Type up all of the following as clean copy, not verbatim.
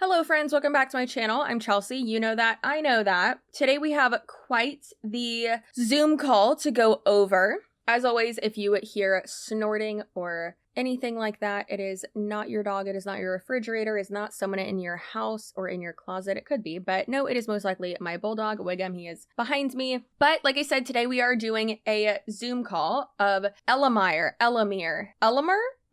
Hello friends, welcome back to my channel. I'm Chelsea. You know that, I know that. Today we have quite the Zoom call to go over. As always, if you hear snorting or anything like that, it is not your dog, it is not your refrigerator, it's not someone in your house or in your closet. It could be, but no, it is most likely my bulldog, Wiggum. He is behind me. But like I said, today we are doing a Zoom call of ELOMIR.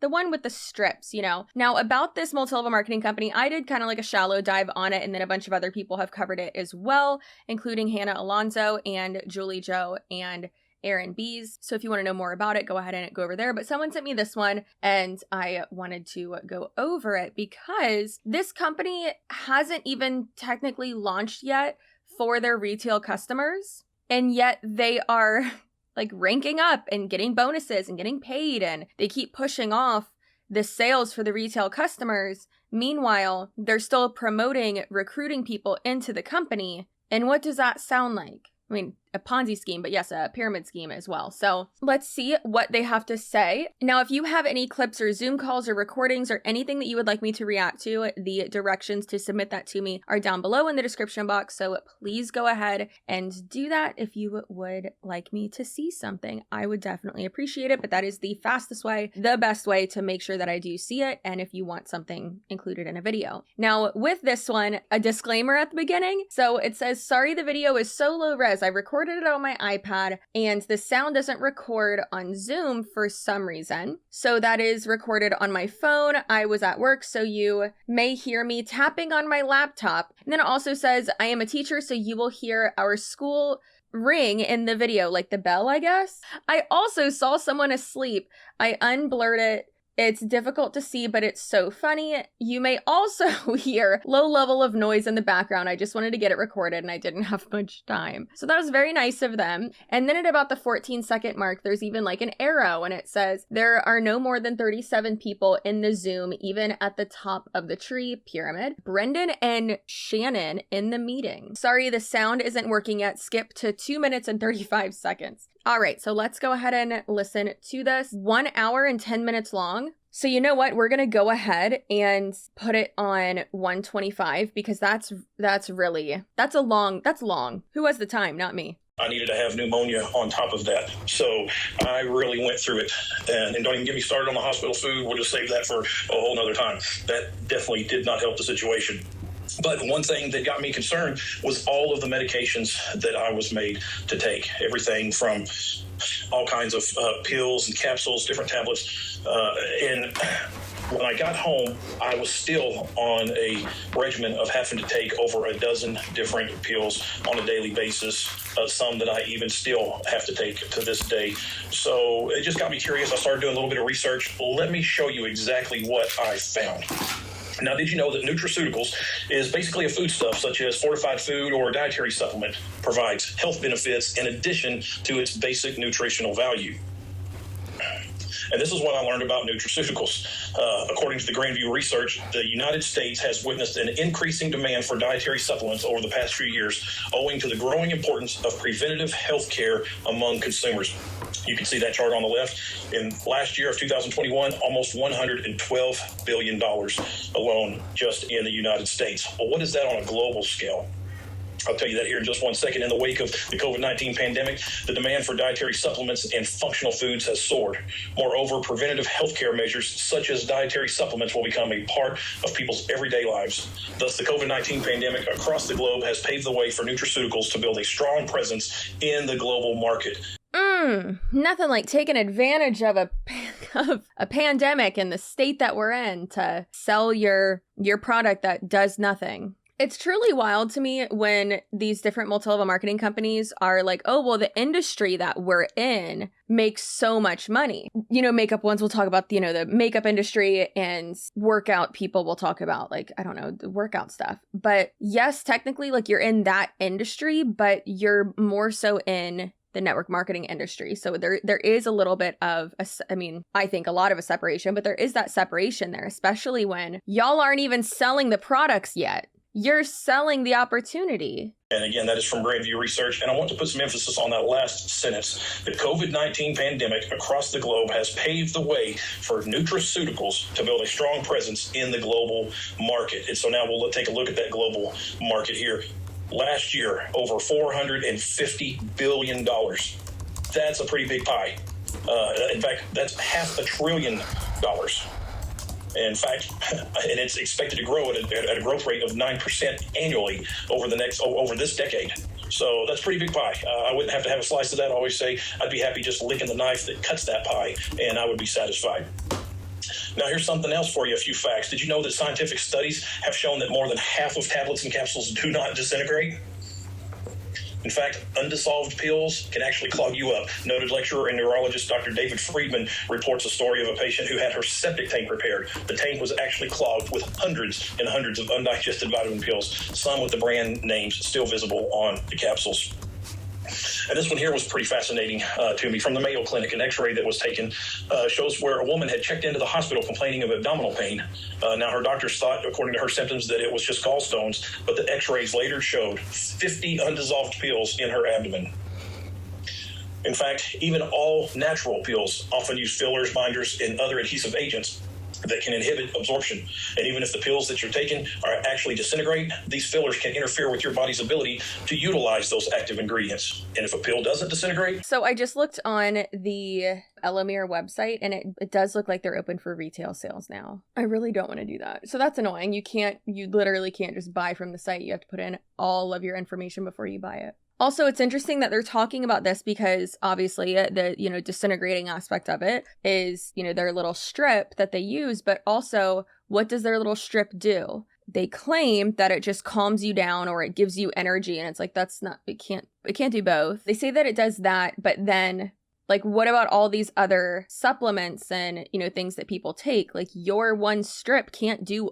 The one with the strips, you know. Now, about this multi-level marketing company, I did kind of like a shallow dive on it, and then a bunch of other people have covered it as well, including Hannah Alonso and Julie Joe and Aaron Bees. So if you want to know more about it, go ahead and go over there. But someone sent me this one, and I wanted to go over it because this company hasn't even technically launched yet for their retail customers, and yet they are like ranking up and getting bonuses and getting paid, and they keep pushing off the sales for the retail customers. Meanwhile, they're still promoting recruiting people into the company. And what does that sound like? I mean, a Ponzi scheme, but yes, a pyramid scheme as well. So let's see what they have to say. Now, if you have any clips or Zoom calls or recordings or anything that you would like me to react to, the directions to submit that to me are down below in the description box. So please go ahead and do that if you would like me to see something. I would definitely appreciate it, but that is the fastest way, the best way to make sure that I do see it, and if you want something included in a video. Now, with this one, a disclaimer at the beginning. So it says, sorry, the video is so low res. I recorded it on my iPad and the sound doesn't record on Zoom for some reason. So that is recorded on my phone. I was at work, so you may hear me tapping on my laptop. And then it also says, I am a teacher, so you will hear our school ring in the video, like the bell, I guess. I also saw someone asleep. I unblurred it. It's difficult to see, but it's so funny. You may also hear low level of noise in the background. I just wanted to get it recorded and I didn't have much time. So that was very nice of them. And then at about the 14-second mark, there's even like an arrow and it says, there are no more than 37 people in the Zoom, even at the top of the tree pyramid. Brendan and Shannon in the meeting. Sorry, the sound isn't working yet. Skip to 2 minutes and 35 seconds. All right, so let's go ahead and listen to this. 1 hour and 10 minutes long. So you know what? We're going to go ahead and put it on 125 because that's long. Who has the time? Not me. I needed to have pneumonia on top of that. So I really went through it. And don't even get me started on the hospital food. We'll just save that for a whole nother time. That definitely did not help the situation. But one thing that got me concerned was all of the medications that I was made to take. Everything from all kinds of pills and capsules, different tablets. And when I got home, I was still on a regimen of having to take over a dozen different pills on a daily basis, some that I even still have to take to this day. So it just got me curious. I started doing a little bit of research. Let me show you exactly what I found. Now, did you know that nutraceuticals is basically a foodstuff such as fortified food or dietary supplement provides health benefits in addition to its basic nutritional value? And this is what I learned about nutraceuticals. According to the Grandview research, the United States has witnessed an increasing demand for dietary supplements over the past few years, owing to the growing importance of preventative health care among consumers. You can see that chart on the left. In last year of 2021, almost $112 billion alone just in the United States. Well, what is that on a global scale? I'll tell you that here in just 1 second. In the wake of the COVID-19 pandemic, the demand for dietary supplements and functional foods has soared. Moreover, preventative healthcare measures such as dietary supplements will become a part of people's everyday lives. Thus, the COVID-19 pandemic across the globe has paved the way for nutraceuticals to build a strong presence in the global market. Nothing like taking advantage of a pandemic in the state that we're in to sell your product that does nothing. It's truly wild to me when these different multi-level marketing companies are like, oh, well, the industry that we're in makes so much money. You know, makeup ones will talk about, you know, the makeup industry, and workout people will talk about, like, I don't know, the workout stuff. But yes, technically, like, you're in that industry, but you're more so in the network marketing industry. So there is a little bit of, I think a lot of a separation, but there is that separation there, especially when y'all aren't even selling the products yet. You're selling the opportunity. And again, that is from Grandview Research. And I want to put some emphasis on that last sentence. The COVID-19 pandemic across the globe has paved the way for nutraceuticals to build a strong presence in the global market. And so now we'll take a look at that global market here. Last year, over $450 billion. That's a pretty big pie. In fact, that's $500 billion. In fact, and it's expected to grow at a growth rate of 9% annually over this decade. So that's pretty big pie. I wouldn't have to have a slice of that. I always say I'd be happy just licking the knife that cuts that pie, and I would be satisfied. Now, here's something else for you, a few facts. Did you know that scientific studies have shown that more than half of tablets and capsules do not disintegrate? In fact, undissolved pills can actually clog you up. Noted lecturer and neurologist Dr. David Friedman reports a story of a patient who had her septic tank repaired. The tank was actually clogged with hundreds and hundreds of undigested vitamin pills, some with the brand names still visible on the capsules. And this one here was pretty fascinating to me. From the Mayo Clinic, an x-ray that was taken shows where a woman had checked into the hospital complaining of abdominal pain. Now, her doctors thought, according to her symptoms, that it was just gallstones, but the x-rays later showed 50 undissolved pills in her abdomen. In fact, even all natural pills often use fillers, binders, and other adhesive agents that can inhibit absorption. And even if the pills that you're taking are actually disintegrate, these fillers can interfere with your body's ability to utilize those active ingredients. And if a pill doesn't disintegrate... So I just looked on the ELOMIR website, and it does look like they're open for retail sales now. I really don't want to do that. So that's annoying. You literally can't just buy from the site. You have to put in all of your information before you buy it. Also, it's interesting that they're talking about this because obviously the, disintegrating aspect of it is, their little strip that they use, but also what does their little strip do? They claim that it just calms you down or it gives you energy. And it's like, it can't do both. They say that it does that, but then like, what about all these other supplements and, things that people take? Like your one strip can't do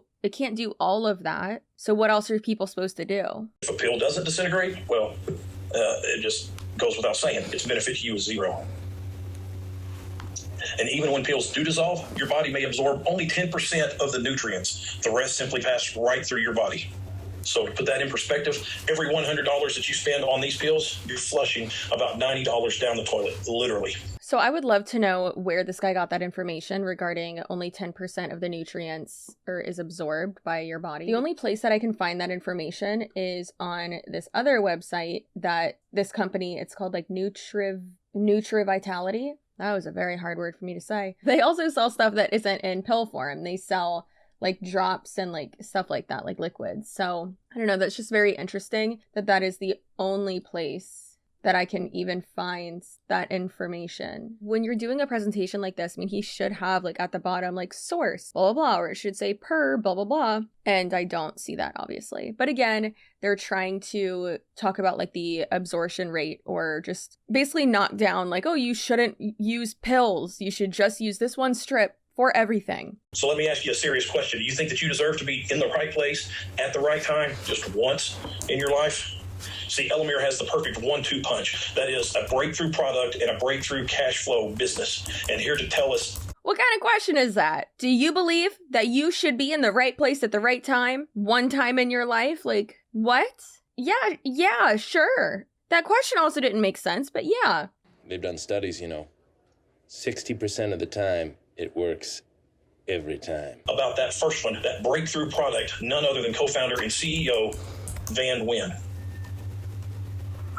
all of that. So what else are people supposed to do? If a pill doesn't disintegrate, well, it just goes without saying, its benefit to you is zero. And even when pills do dissolve, your body may absorb only 10% of the nutrients. The rest simply pass right through your body. So to put that in perspective, every $100 that you spend on these pills, you're flushing about $90 down the toilet, literally. So I would love to know where this guy got that information regarding only 10% of the nutrients is absorbed by your body. The only place that I can find that information is on this other website that this company, it's called like Nutrivitality. That was a very hard word for me to say. They also sell stuff that isn't in pill form. They sell like drops and like stuff like that, like liquids. So I don't know, that's just very interesting that is the only place that I can even find that information. When you're doing a presentation like this, I mean, he should have like at the bottom, like source, blah, blah, blah, or it should say per, blah, blah, blah. And I don't see that, obviously. But again, they're trying to talk about like the absorption rate or just basically knock down like, oh, you shouldn't use pills. You should just use this one strip for everything. So let me ask you a serious question. Do you think that you deserve to be in the right place at the right time just once in your life? See, ELOMIR has the perfect 1-2 punch. That is a breakthrough product and a breakthrough cash flow business. And here to tell us... What kind of question is that? Do you believe that you should be in the right place at the right time, one time in your life? Like, what? Yeah, sure. That question also didn't make sense, but yeah. They've done studies, 60% of the time, it works every time. About that first one, that breakthrough product, none other than co-founder and CEO Van Wyn.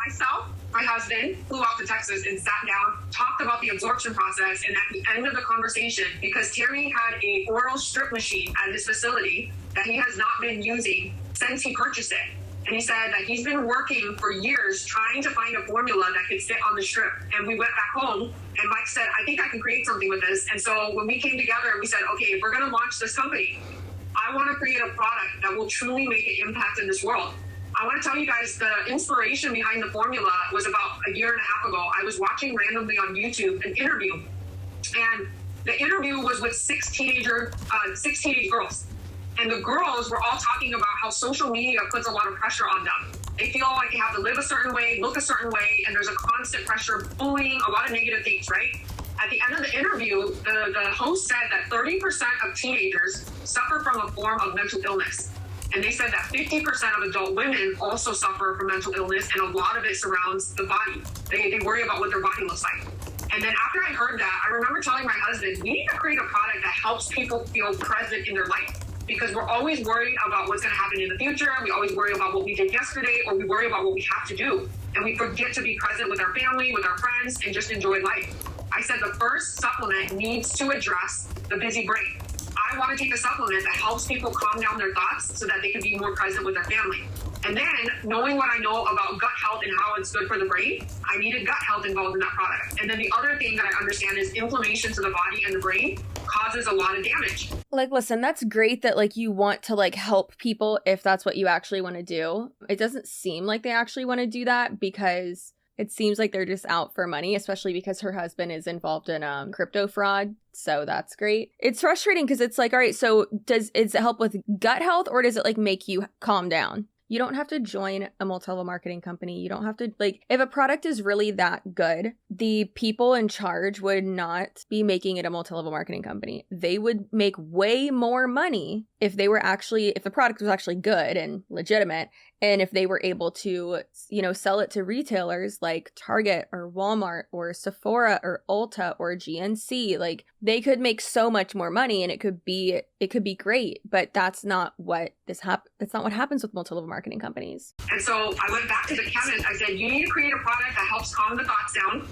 Myself, my husband, flew off to Texas and sat down, talked about the absorption process, and at the end of the conversation, because Terry had a oral strip machine at his facility that he has not been using since he purchased it. And he said that he's been working for years trying to find a formula that could fit on the strip. And we went back home and Mike said, I think I can create something with this. And so when we came together, we said, okay, if we're going to launch this company, I want to create a product that will truly make an impact in this world. I want to tell you guys the inspiration behind the formula was about a year and a half ago. I was watching randomly on YouTube an interview, and the interview was with six teenage girls. And the girls were all talking about how social media puts a lot of pressure on them. They feel like they have to live a certain way, look a certain way, and there's a constant pressure, bullying, a lot of negative things, right? At the end of the interview, the host said that 30% of teenagers suffer from a form of mental illness. And they said that 50% of adult women also suffer from mental illness, and a lot of it surrounds the body. They worry about what their body looks like. And then after I heard that, I remember telling my husband, we need to create a product that helps people feel present in their life. Because we're always worried about what's going to happen in the future. We always worry about what we did yesterday, or we worry about what we have to do. And we forget to be present with our family, with our friends, and just enjoy life. I said the first supplement needs to address the busy brain. I want to take a supplement that helps people calm down their thoughts so that they can be more present with their family. And then, knowing what I know about gut health and how it's good for the brain, I needed gut health involved in that product. And then the other thing that I understand is inflammation to the body and the brain causes a lot of damage. Like, listen, that's great that, like, you want to, like, help people if that's what you actually want to do. It doesn't seem like they actually want to do that, because it seems like they're just out for money, especially because her husband is involved in crypto fraud. So that's great. It's frustrating because it's like, all right, so does it help with gut health, or does it, like, make you calm down? You don't have to join a multi-level marketing company. You don't have to, like, if a product is really that good, the people in charge would not be making it a multi-level marketing company. They would make way more money if the product was actually good and legitimate, and if they were able to, you know, sell it to retailers like Target or Walmart or Sephora or Ulta or GNC. Like, they could make so much more money, and it could be great, but that's not what that's not what happens with multi-level marketing companies. And so I went back to the chemist. I said, you need to create a product that helps calm the thoughts down,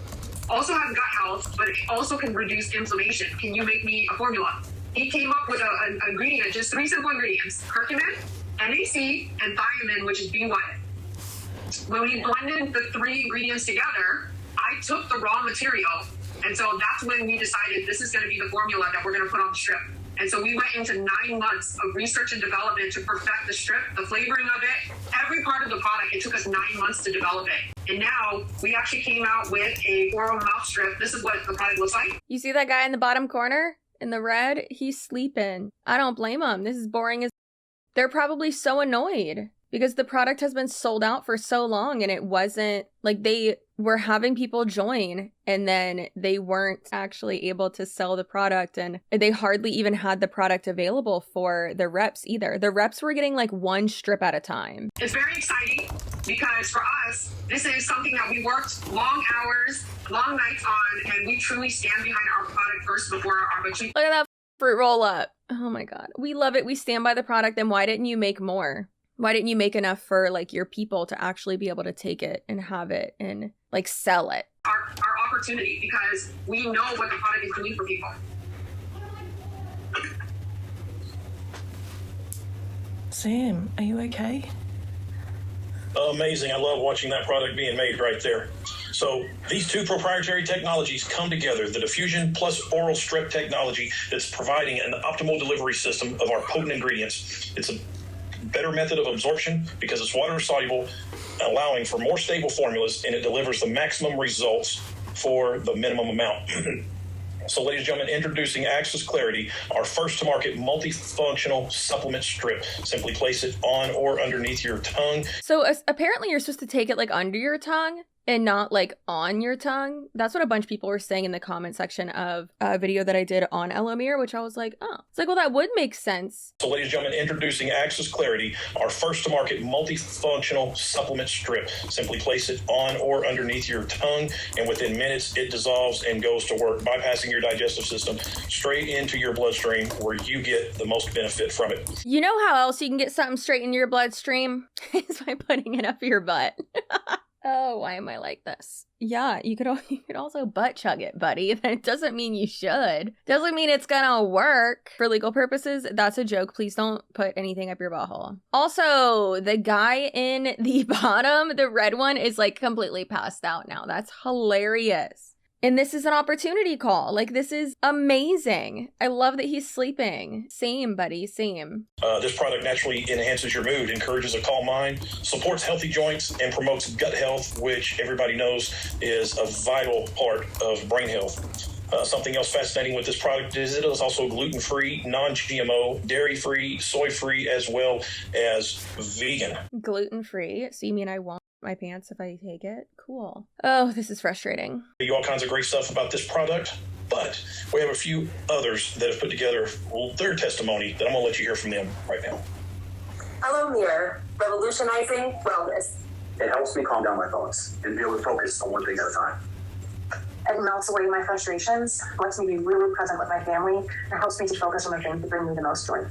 also has gut health, but it also can reduce inflammation. Can you make me a formula? He came up with an ingredient, just 3 simple ingredients: curcumin, NAC, and thiamine, which is bean white. When we blended the 3 ingredients together, I took the raw material, and so that's when we decided this is going to be the formula that we're going to put on the strip. And so we went into 9 months of research and development to perfect the strip, the flavoring of it, every part of the product. It took us 9 months to develop it. And now we actually came out with a oral mouth strip. This is what the product looks like. You see that guy in the bottom corner in the red? He's sleeping. I don't blame him. This is boring as... They're probably so annoyed because the product has been sold out for so long, and it wasn't like they were having people join and then they weren't actually able to sell the product, and they hardly even had the product available for the reps either. The reps were getting like 1 strip at a time. It's very exciting because for us, this is something that we worked long hours, long nights on, and we truly stand behind our product first before our budget. Look at that fruit roll up. Oh my God. We love it. We stand by the product. Then why didn't you make more? Why didn't you make enough for like your people to actually be able to take it and have it and like sell it? Our opportunity, because we know what the product is doing for people. Sam, are you okay? Amazing. I love watching that product being made right there. So these 2 proprietary technologies come together, the diffusion plus oral strip technology that's providing an optimal delivery system of our potent ingredients. It's a better method of absorption because it's water soluble, allowing for more stable formulas, and it delivers the maximum results for the minimum amount. So, ladies and gentlemen, introducing Access Clarity, our first to market multifunctional supplement strip. Simply place it on or underneath your tongue. So apparently you're supposed to take it like under your tongue and not like on your tongue. That's what a bunch of people were saying in the comment section of a video that I did on ELOMIR, which I was like, oh, it's like, well, that would make sense. So, ladies and gentlemen, introducing Access Clarity, our first to market multifunctional supplement strip. Simply place it on or underneath your tongue, and within minutes, it dissolves and goes to work, bypassing your digestive system straight into your bloodstream, where you get the most benefit from it. You know how else you can get something straight into your bloodstream? Is by putting it up your butt. Oh, why am I like this? Yeah, you could also butt chug it, buddy. That doesn't mean you should. Doesn't mean it's gonna work. For legal purposes, that's a joke. Please don't put anything up your butthole. Also, the guy in the bottom, the red one, is like completely passed out now. That's hilarious. And this is an opportunity call. Like, this is amazing. I love that he's sleeping. Same, buddy, same. This product naturally enhances your mood, encourages a calm mind, supports healthy joints, and promotes gut health, which everybody knows is a vital part of brain health. Something else fascinating with this product is it is also gluten-free, non-GMO, dairy-free, soy-free, as well as vegan. Gluten-free? So you mean I won't my pants if I take it? Cool. Oh, this is frustrating. All kinds of great stuff about this product, but we have a few others that have put together their testimony that I'm going to let you hear from them right now. ELOMIR, revolutionizing wellness. It helps me calm down my thoughts and be able to focus on one thing at a time. It melts away my frustrations, lets me be really present with my family, and helps me to focus on the things that bring me the most joy.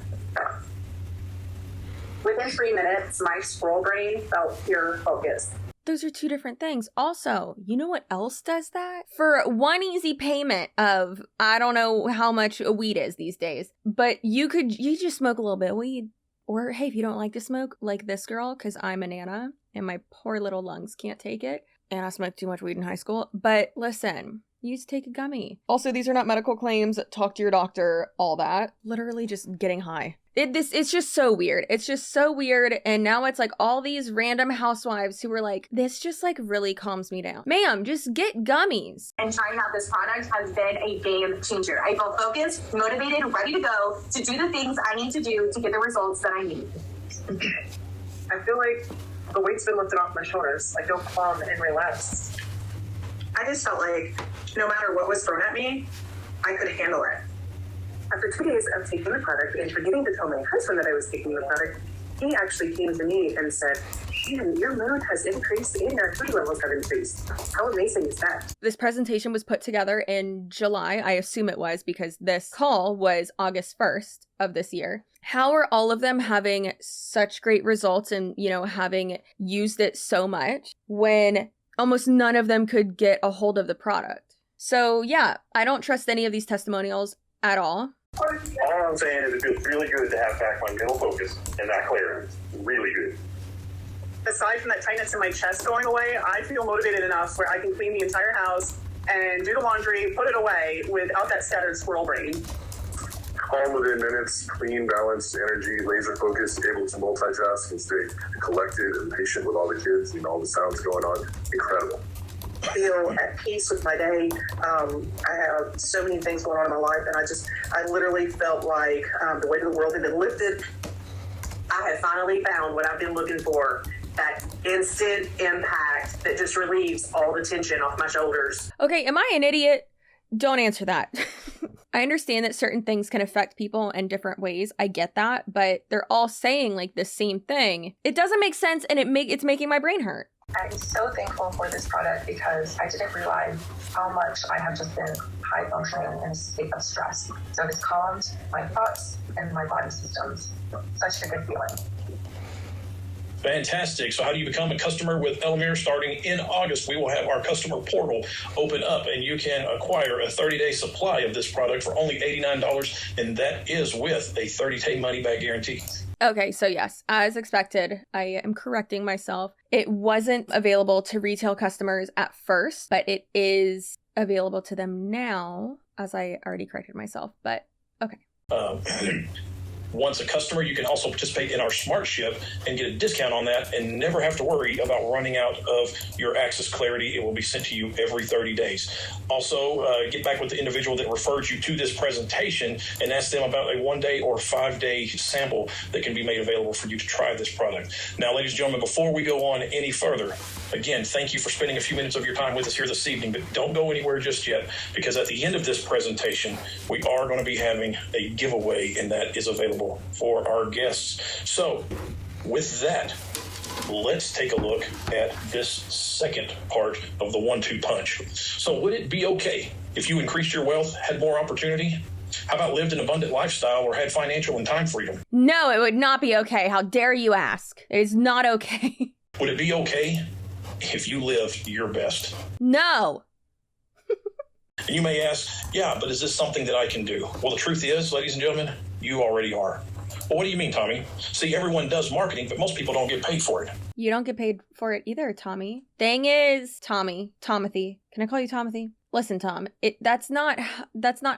Within 3 minutes, my squirrel brain felt pure focus. Those are two different things. Also, you know what else does that? For one easy payment of, I don't know how much a weed is these days, but you just smoke a little bit of weed. Or, hey, if you don't like to smoke, like this girl, because I'm a Nana, and my poor little lungs can't take it, and I smoked too much weed in high school. But listen, you just take a gummy. Also, these are not medical claims. Talk to your doctor, all that. Literally just getting high. It's just so weird. It's just so weird. And now it's like all these random housewives who are like, this just like really calms me down. Ma'am, just get gummies. And trying out this product has been a game changer. I feel focused, motivated, ready to go to do the things I need to do to get the results that I need. I feel like the weight's been lifted off my shoulders. I feel calm and relaxed. I just felt like no matter what was thrown at me, I could handle it. After 2 days of taking the product and forgetting to tell my husband that I was taking the product, he actually came to me and said, "Man, your mood has increased and your activity levels have increased. How amazing is that?" This presentation was put together in July. I assume it was because this call was August 1st of this year. How are all of them having such great results and, having used it so much when almost none of them could get a hold of the product? So yeah, I don't trust any of these testimonials at all. All I'm saying is it feels really good to have back my mental focus and that clarity. Really good. Aside from that tightness in my chest going away, I feel motivated enough where I can clean the entire house and do the laundry, put it away without that scattered squirrel brain. Calm within minutes, clean, balanced, energy, laser focused, able to multitask and stay collected and patient with all the kids and all the sounds going on. Incredible. Feel at peace with my day. I have so many things going on in my life, and I literally felt like the weight of the world had been lifted. I had finally found what I've been looking for, that instant impact that just relieves all the tension off my shoulders. Okay, am I an idiot? Don't answer that. I understand that certain things can affect people in different ways. I get that, but they're all saying like the same thing. It doesn't make sense, and it's making my brain hurt. I'm so thankful for this product because I didn't realize how much I have just been high functioning in a state of stress. So this calmed my thoughts and my body systems. Such a good feeling. Fantastic. So how do you become a customer with ELOMIR? Starting in August, we will have our customer portal open up and you can acquire a 30-day supply of this product for only $89, and that is with a 30-day money-back guarantee. Okay, so yes, as expected, I am correcting myself. It wasn't available to retail customers at first, but it is available to them now, as I already corrected myself, but okay. Once a customer, you can also participate in our Smart Ship and get a discount on that and never have to worry about running out of your Access Clarity. It will be sent to you every 30 days. Also, get back with the individual that referred you to this presentation and ask them about a 1-day or 5-day sample that can be made available for you to try this product. Now, ladies and gentlemen, before we go on any further, again, thank you for spending a few minutes of your time with us here this evening, but don't go anywhere just yet, because at the end of this presentation, we are going to be having a giveaway, and that is available for our guests. So with that, let's take a look at this second part of the 1-2 punch. So would it be okay if you increased your wealth, had more opportunity? How about lived an abundant lifestyle or had financial and time freedom? No, it would not be okay. How dare you ask? It is not okay. Would it be okay if you lived your best? No. And you may ask, yeah, but is this something that I can do? Well, the truth is, ladies and gentlemen, you already are. Well, what do you mean, Tommy? See, everyone does marketing, but most people don't get paid for it. You don't get paid for it either, Tommy. Thing is, Tomothy. Can I call you Tomothy? Listen, Tom, that's not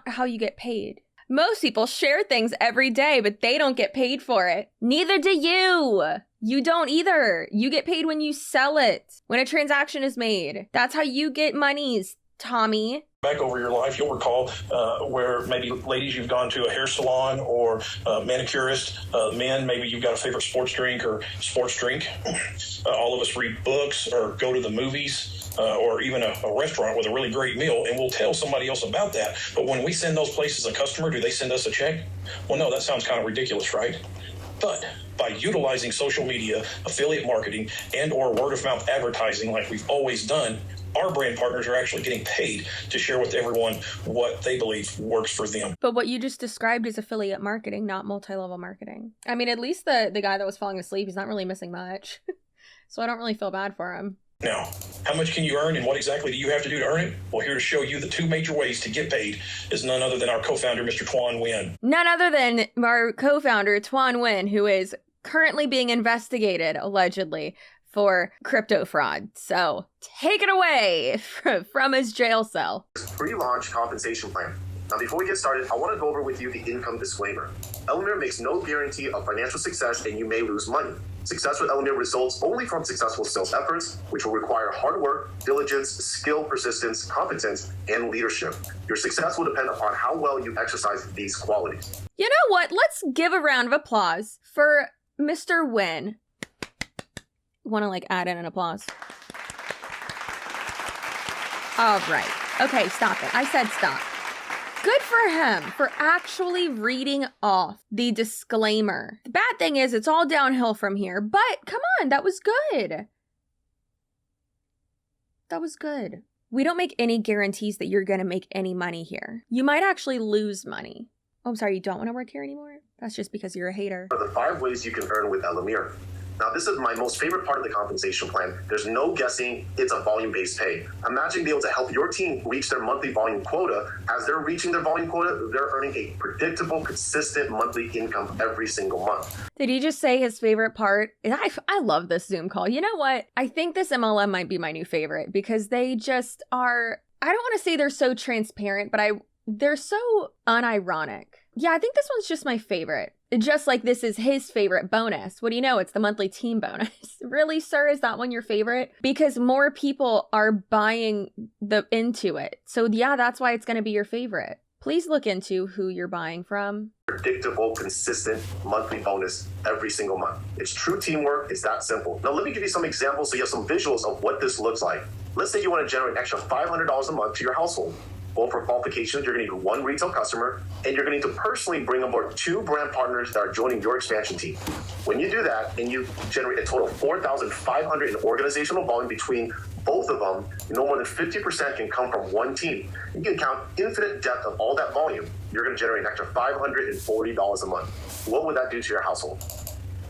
how you get paid. Most people share things every day, but they don't get paid for it. Neither do you. You don't either. You get paid when you sell it, when a transaction is made. That's how you get monies, Tommy. Back over your life, you'll recall where maybe ladies, you've gone to a hair salon or manicurist. Men, maybe you've got a favorite sports drink or sports drink. All of us read books or go to the movies or even a restaurant with a really great meal, and we'll tell somebody else about that. But when we send those places a customer, do they send us a check? Well, no, that sounds kind of ridiculous, right? But by utilizing social media, affiliate marketing, and or word of mouth advertising like we've always done, our brand partners are actually getting paid to share with everyone what they believe works for them. But what you just described is affiliate marketing, not multi-level marketing. I mean, at least the guy that was falling asleep, he's not really missing much. So I don't really feel bad for him. Now, how much can you earn and what exactly do you have to do to earn it? Well, here to show you the 2 major ways to get paid is none other than our co-founder, Mr. Tuan Nguyen. None other than our co-founder, Tuan Nguyen, who is currently being investigated, allegedly, for crypto fraud. So take it away from his jail cell. Pre-launch compensation plan. Now, before we get started, I want to go over with you the income disclaimer. ELOMIR makes no guarantee of financial success, and you may lose money. Success with ELOMIR results only from successful sales efforts, which will require hard work, diligence, skill, persistence, competence, and leadership. Your success will depend upon how well you exercise these qualities. You know what? Let's give a round of applause for Mr. Nguyen. Want to add in an applause? All right. Okay, stop it. I said stop. Good for him for actually reading off the disclaimer. The bad thing is it's all downhill from here, but come on, that was good. That was good. We don't make any guarantees that you're going to make any money here. You might actually lose money. Oh, I'm sorry, you don't want to work here anymore? That's just because you're a hater. Are the 5 ways you can earn with ELOMIR. Now, this is my most favorite part of the compensation plan. There's no guessing. It's a volume-based pay. Imagine being able to help your team reach their monthly volume quota. As they're reaching their volume quota, they're earning a predictable, consistent monthly income every single month. Did he just say his favorite part? I love this Zoom call. You know what? I think this MLM might be my new favorite because they just are, I don't want to say they're so transparent, but they're so unironic. Yeah, I think this one's just my favorite. Just like this is his favorite bonus. What do you know? It's the monthly team bonus. Really, sir? Is that one your favorite? Because more people are buying into it. So yeah, that's why it's going to be your favorite. Please look into who you're buying from. Predictable, consistent monthly bonus every single month. It's true teamwork. It's that simple. Now, let me give you some examples so you have some visuals of what this looks like. Let's say you want to generate an extra $500 a month to your household. Well, for qualifications, you're going to need 1 retail customer, and you're going to need to personally bring on board 2 brand partners that are joining your expansion team. When you do that, and you generate a total of 4,500 in organizational volume between both of them, no more than 50% can come from one team. You can count infinite depth of all that volume. You're going to generate an extra $540 a month. What would that do to your household?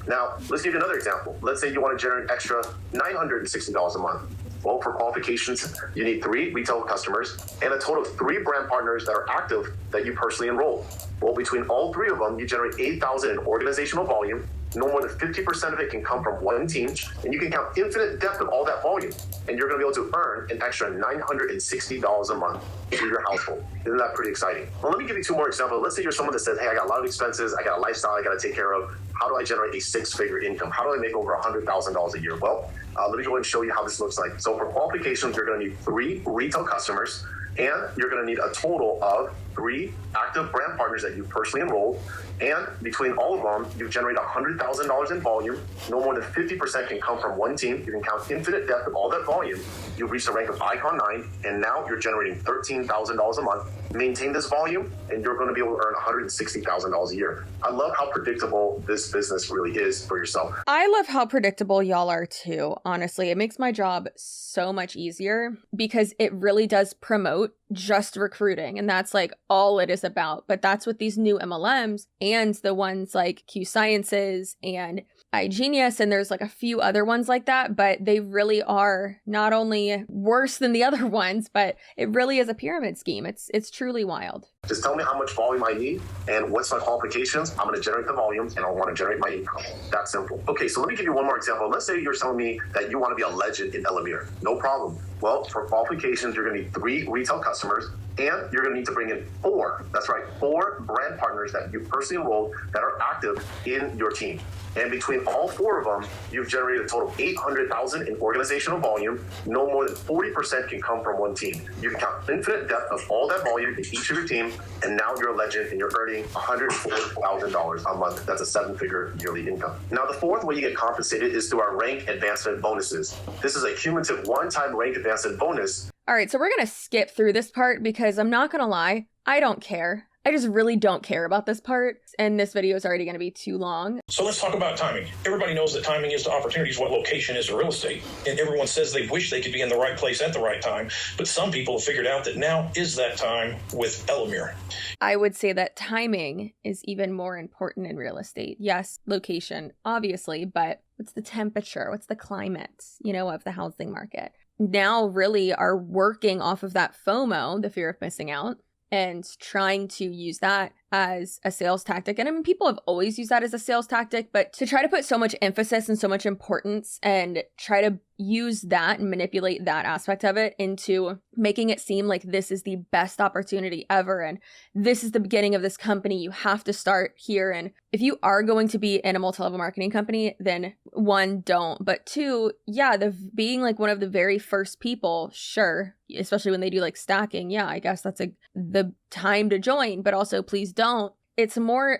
Now, let's give you another example. Let's say you want to generate an extra $960 a month. Well, for qualifications, you need 3 retail customers and a total of 3 brand partners that are active that you personally enroll. Well, between all 3 of them, you generate 8,000 in organizational volume. No more than 50% of it can come from one team, and you can count infinite depth of all that volume, and you're going to be able to earn an extra $960 a month for your household. Isn't that pretty exciting? Well, let me give you 2 more examples. Let's say you're someone that says, hey, I got a lot of expenses, I got a lifestyle I got to take care of. How do I generate a 6-figure income? How do I make over $100,000 a year? Well, let me go ahead and show you how this looks like. So for qualifications, you're going to need 3 retail customers, and you're going to need a total of 3 active brand partners that you personally enrolled. And between all of them, you generate $100,000 in volume. No more than 50% can come from one team. You can count infinite depth of all that volume. You've reached the rank of Icon 9, and now you're generating $13,000 a month. Maintain this volume, and you're going to be able to earn $160,000 a year. I love how predictable this business really is for yourself. I love how predictable y'all are too, honestly. It makes my job so much easier because it really does promote just recruiting, and that's all it is about. But that's what these new MLMs and the ones like CCsuarez and iGenius, and there's a few other ones like that, but they really are not only worse than the other ones, but it really is a pyramid scheme. It's truly wild. Just tell me how much volume I need and what's my qualifications. I'm going to generate the volume, and I want to generate my income. That simple. Okay, so let me give you one more example. Let's say you're telling me that you want to be a legend in ELOMIR. No problem. Well, for qualifications, you're going to need 3 retail customers, and you're going to need to bring in 4. That's right, 4 brand partners that you personally enrolled that are active in your team. And between all 4 of them, you've generated a total of $800,000 in organizational volume. No more than 40% can come from one team. You can count infinite depth of all that volume in each of your team, and now you're a legend and you're earning $140,000 a month. That's a 7-figure yearly income. Now, the 4th way you get compensated is through our rank advancement bonuses. This is a cumulative one-time rank advancement bonus. All right, so we're going to skip through this part because I'm not going to lie, I don't care. I just really don't care about this part, and this video is already going to be too long. So let's talk about timing. Everybody knows that timing is to opportunities what location is to real estate. And everyone says they wish they could be in the right place at the right time. But some people have figured out that now is that time with ELOMIR. I would say that timing is even more important in real estate. Yes, location, obviously, but what's the temperature? What's the climate, of the housing market? Now really are working off of that FOMO, the fear of missing out, and trying to use that as a sales tactic. And I mean, people have always used that as a sales tactic, but to try to put so much emphasis and so much importance and try to use that and manipulate that aspect of it into making it seem like this is the best opportunity ever and this is the beginning of this company, you have to start here. And if you are going to be in a multi-level marketing company, then one, don't. But two, yeah, being like one of the very first people, sure, especially when they do like stacking, yeah, I guess that's the time to join, but also please don't. It's more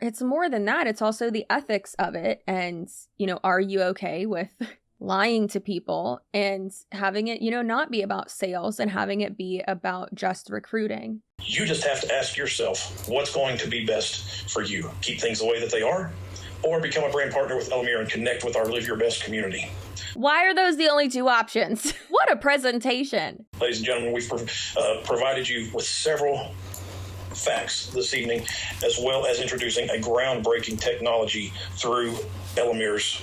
than that. It's also the ethics of it. And, are you okay with lying to people and having it, not be about sales and having it be about just recruiting? You just have to ask yourself what's going to be best for you. Keep things the way that they are, or become a brand partner with ELOMIR and connect with our Live Your Best community. Why are those the only two options? What a presentation. Ladies and gentlemen, we've provided you with several facts this evening, as well as introducing a groundbreaking technology through ELOMIR's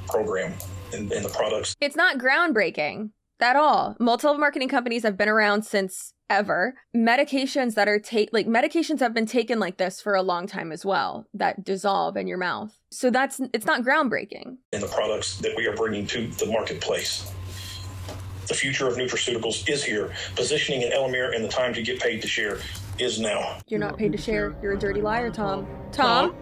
program and the products. It's not groundbreaking at all. Multi-level marketing companies have been around since ever. Medications that are medications have been taken like this for a long time as well, that dissolve in your mouth. So it's not groundbreaking. And the products that we are bringing to the marketplace. The future of nutraceuticals is here. Positioning in ELOMIR and the time to get paid to share is now. You're not paid to share. You're a dirty liar, Tom. Tom?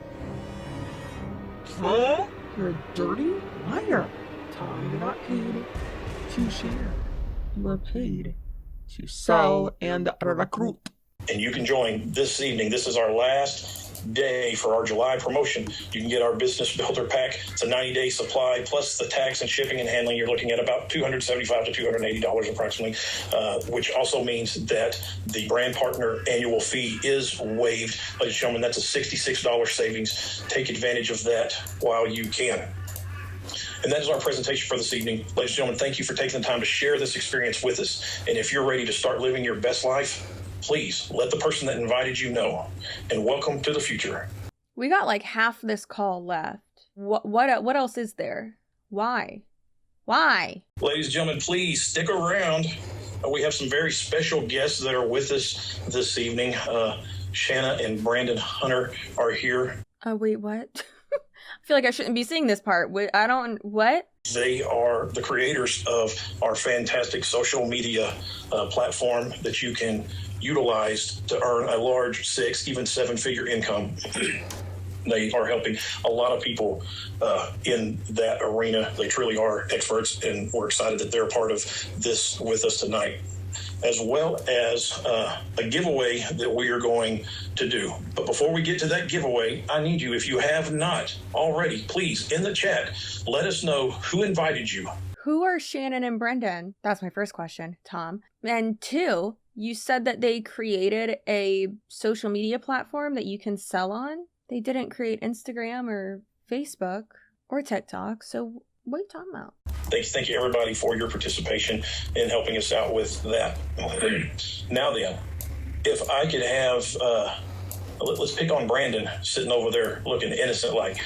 Tom? You're a dirty liar. Tom, you're not paid to share. You are paid to sell and recruit. And you can join this evening. This is our last day for our July promotion. You can get our business builder pack. It's a 90-day supply plus the tax and shipping and handling. You're looking at about $275 to $280 approximately, which also means that the brand partner annual fee is waived. Ladies and gentlemen, that's a $66 savings. Take advantage of that while you can. And that is our presentation for this evening. Ladies and gentlemen, thank you for taking the time to share this experience with us. And if you're ready to start living your best life, please let the person that invited you know. And welcome to the future. We got like half this call left. What else is there? Why? Ladies and gentlemen, please stick around. We have some very special guests that are with us this evening. Shanna and Brandon Hunter are here. Wait, what? I feel like I shouldn't be seeing this part. What? They are the creators of our fantastic social media platform that you can utilize to earn a large 6, even 7-figure income. They are helping a lot of people in that arena. They truly are experts, and we're excited that they're part of this with us tonight, as well as a giveaway that we are going to do. But before we get to that giveaway, I need you, if you have not already, please, in the chat, let us know who invited you. Who are Shannon and Brendan? That's my first question, Tom. And 2, you said that they created a social media platform that you can sell on. They didn't create Instagram or Facebook or TikTok, so what are you talking about? Thank you, everybody, for your participation in helping us out with that. Now then, if I could have, let's pick on Brandon sitting over there looking innocent like.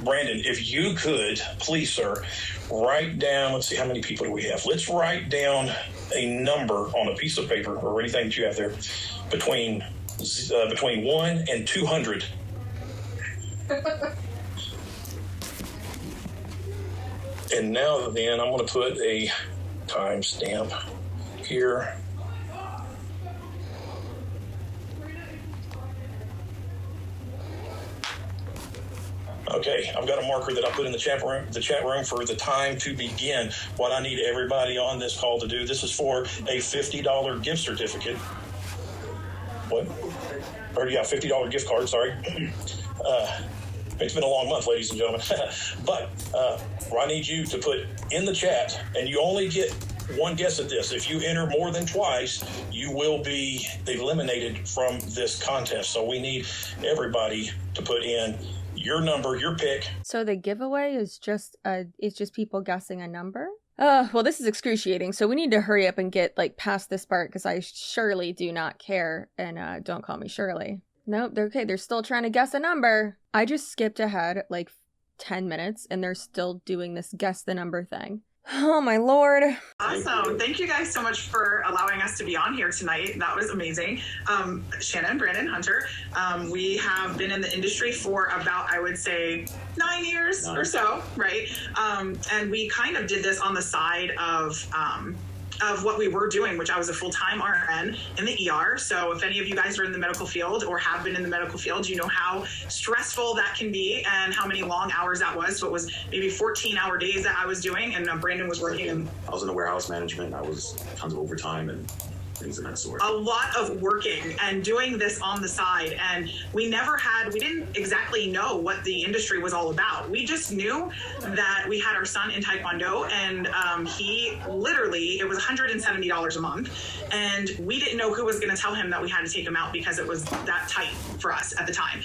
Brandon, if you could, please, sir, write down, let's see, how many people do we have? Let's write down a number on a piece of paper or anything that you have there between 1 and 200. And now then, I'm going to put a timestamp here. Okay, I've got a marker that I put in the chat room for the time to begin. What I need everybody on this call to do, this is for a $50 gift certificate. What? Or yeah, $50 gift card, sorry. It's been a long month, ladies and gentlemen. But I need you to put in the chat, and you only get one guess at this. If you enter more than twice, you will be eliminated from this contest. So we need everybody to put in your number, your pick. So the giveaway is just people guessing a number? Well, this is excruciating, so we need to hurry up and get past this part, because I surely do not care, and don't call me Shirley. Nope, they're okay. They're still trying to guess a number. I just skipped ahead 10 minutes, and they're still doing this guess the number thing. Oh my Lord. Awesome. Thank you guys so much for allowing us to be on here tonight. That was amazing. Shannon, Brandon, Hunter, we have been in the industry for about, I would say, 9 years or so, right? And we kind of did this on the side of what we were doing, which I was a full-time RN in the ER. So if any of you guys are in the medical field or have been in the medical field, you know how stressful that can be and how many long hours that was. So it was maybe 14-hour days that I was doing, and Brandon was working. I was in the warehouse management. I was tons of overtime and things of that sort. A lot of working and doing this on the side. And we didn't exactly know what the industry was all about. We just knew that we had our son in Taekwondo, and he literally, it was $170 a month. And we didn't know who was going to tell him that we had to take him out, because it was that tight for us at the time,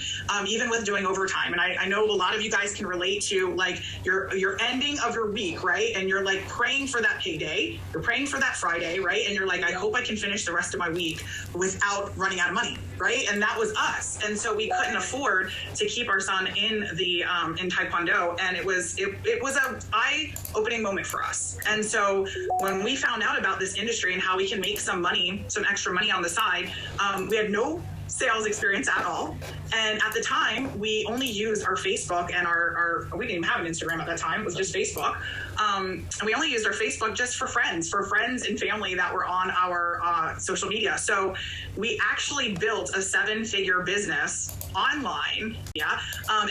even with doing overtime. And I know a lot of you guys can relate to your ending of your week, right? And you're praying for that payday, you're praying for that Friday, right? And you're I hope I can finish the rest of my week without running out of money, right? And that was us. And so we couldn't afford to keep our son in the in Taekwondo, and it was a eye-opening moment for us. And so when we found out about this industry and how we can make some extra money on the side, we had no sales experience at all. And at the time, we only used our Facebook and we didn't even have an Instagram at that time. It was just Facebook. And we only used our Facebook just for friends and family that were on our social media. So we actually built a 7-figure business online. Yeah.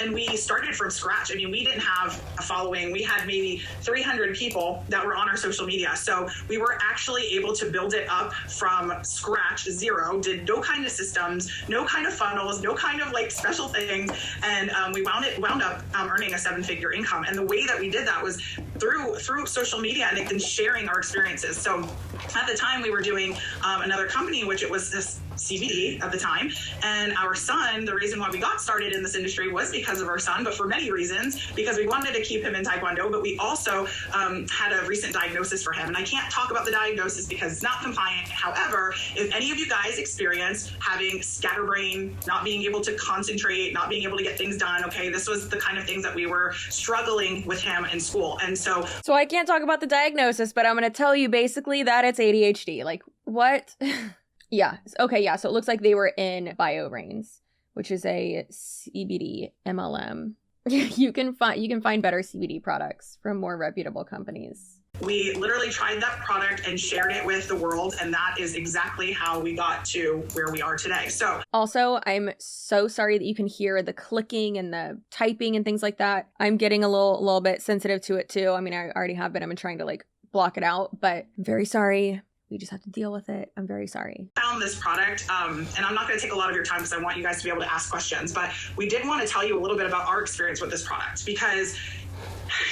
And we started from scratch. I mean, we didn't have a following. We had maybe 300 people that were on our social media. So we were actually able to build it up from scratch, zero, did no kind of systems, no kind of funnels, no kind of special things. And we wound up earning a 7-figure income. And the way that we did that was through social media and then sharing our experiences. So at the time we were doing another company, which it was this CBD at the time. And our son, the reason why we got started in this industry was because of our son, but for many reasons, because we wanted to keep him in Taekwondo, but we also had a recent diagnosis for him. And I can't talk about the diagnosis because it's not compliant. However, if any of you guys experience having scatterbrain, not being able to concentrate, not being able to get things done, okay, this was the kind of things that we were struggling with him in school. And so I can't talk about the diagnosis, but I'm going to tell you basically that it's ADHD. What? Yeah. Okay. Yeah. So it looks like they were in BioBrains, which is a CBD MLM. You can find better CBD products from more reputable companies. We literally tried that product and shared it with the world, and that is exactly how we got to where we are today. So also, I'm so sorry that you can hear the clicking and the typing and things like that. I'm getting a little bit sensitive to it too. I mean, I already have been. I'm trying to block it out, but I'm very sorry. We just have to deal with it. I'm very sorry. Found this product, and I'm not going to take a lot of your time because I want you guys to be able to ask questions, but we did want to tell you a little bit about our experience with this product, because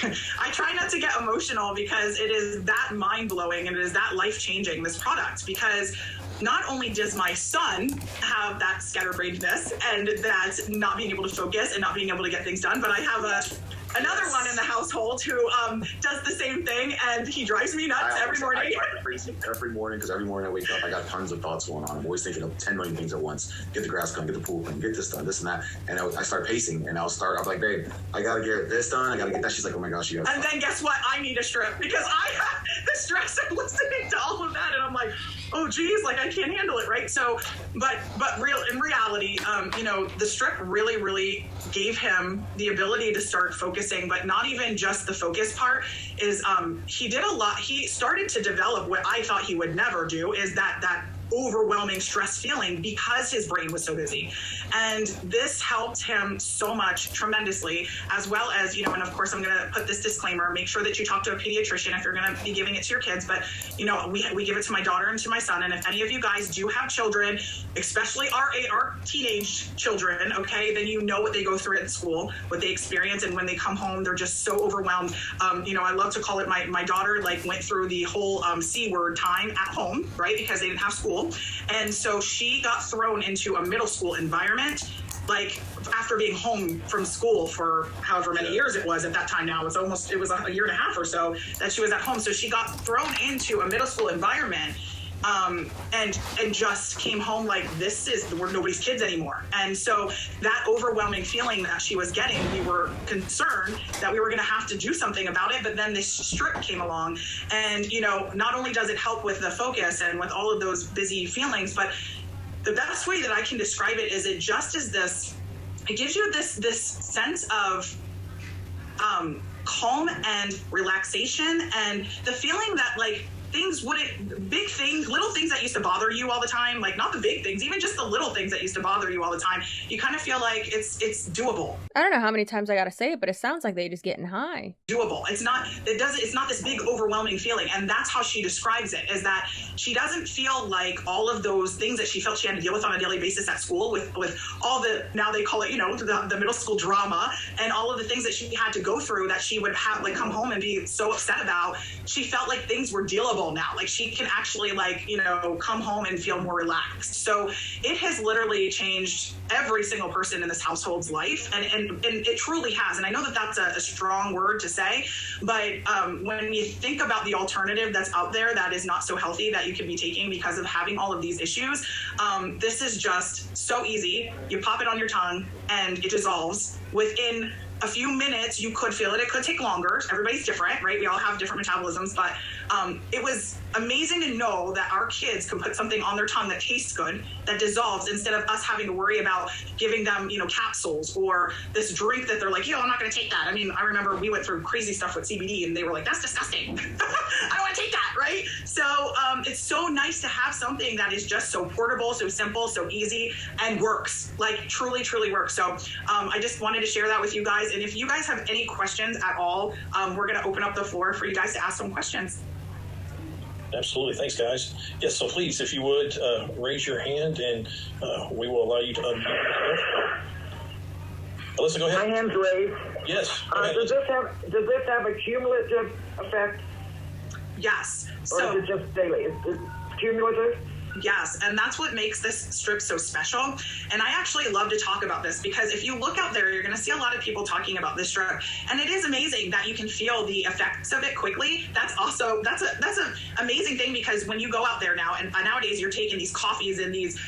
I try not to get emotional because it is that mind-blowing and it is that life-changing, this product, because not only does my son have that scatterbrainedness and that not being able to focus and not being able to get things done, but I have another one in the household who does the same thing, and he drives me nuts every morning. I drive crazy every morning, because every morning I wake up, I got tons of thoughts going on. I'm always thinking of 10 million things at once. Get the grass done, get the pool done, get this done, this and that. And I start pacing, and I'm like, babe, I got to get this done, I got to get that. She's like, oh my gosh, you got And then guess what? I need a strip, because I have the stress of listening to all of that, and I'm like, oh geez, I can't handle it, right? So, but in reality, the strip really, really gave him the ability to start focusing, but not even just the focus part. Is he did a lot. He started to develop what I thought he would never do, is that overwhelming stress feeling because his brain was so busy. And this helped him so much, tremendously, as well as, and of course I'm going to put this disclaimer, make sure that you talk to a pediatrician if you're going to be giving it to your kids. But, we give it to my daughter and to my son. And if any of you guys do have children, especially our teenage children, okay, then you know what they go through at school, what they experience. And when they come home, they're just so overwhelmed. I love to call it my daughter went through the whole C word time at home, right? Because they didn't have school. And so she got thrown into a middle school environment, after being home from school for however many years it was at that time. Now it was a year and a half or so that she was at home. So she got thrown into a middle school environment, and just came home we're nobody's kids anymore. And so that overwhelming feeling that she was getting, we were concerned that we were going to have to do something about it. But then this strip came along, and not only does it help with the focus and with all of those busy feelings, but the best way that I can describe it is it gives you this sense of calm and relaxation, and the feeling that little things that used to bother you all the time, not the big things, even just the little things that used to bother you all the time, you kind of feel like it's doable. I don't know how many times I gotta say it, but it sounds like they just getting high. Doable. It's not this big overwhelming feeling. And that's how she describes it, is that she doesn't feel like all of those things that she felt she had to deal with on a daily basis at school with all the, now they call it, the middle school drama and all of the things that she had to go through that she would have come home and be so upset about. She felt like things were dealable now. She can actually come home and feel more relaxed. So it has literally changed every single person in this household's life. And it truly has. And I know that that's a strong word to say, but when you think about the alternative that's out there that is not so healthy that you can be taking because of having all of these issues, this is just so easy. You pop it on your tongue and it dissolves within a few minutes. You could feel it. It could take longer. Everybody's different, right? We all have different metabolisms, but it was amazing to know that our kids can put something on their tongue that tastes good, that dissolves, instead of us having to worry about giving them, capsules or this drink that they're like, I'm not going to take that. I mean, I remember we went through crazy stuff with CBD and they were like, that's disgusting. I don't want to take that, right? So it's so nice to have something that is just so portable, so simple, so easy, and works, truly, truly works. So I just wanted to share that with you guys. And if you guys have any questions at all, we're going to open up the floor for you guys to ask some questions. Absolutely. Thanks, guys. Yes, so please, if you would, raise your hand and we will allow you to unmute yourself. Alyssa, go ahead. My hand's raised. Yes. Does this have a cumulative effect? Yes. Or is it just daily? It's cumulative? Yes, and that's what makes this strip so special. And I actually love to talk about this because if you look out there, you're going to see a lot of people talking about this strip, and it is amazing that you can feel the effects of it quickly. That's an amazing thing, because when you go out there now, and nowadays you're taking these coffees and these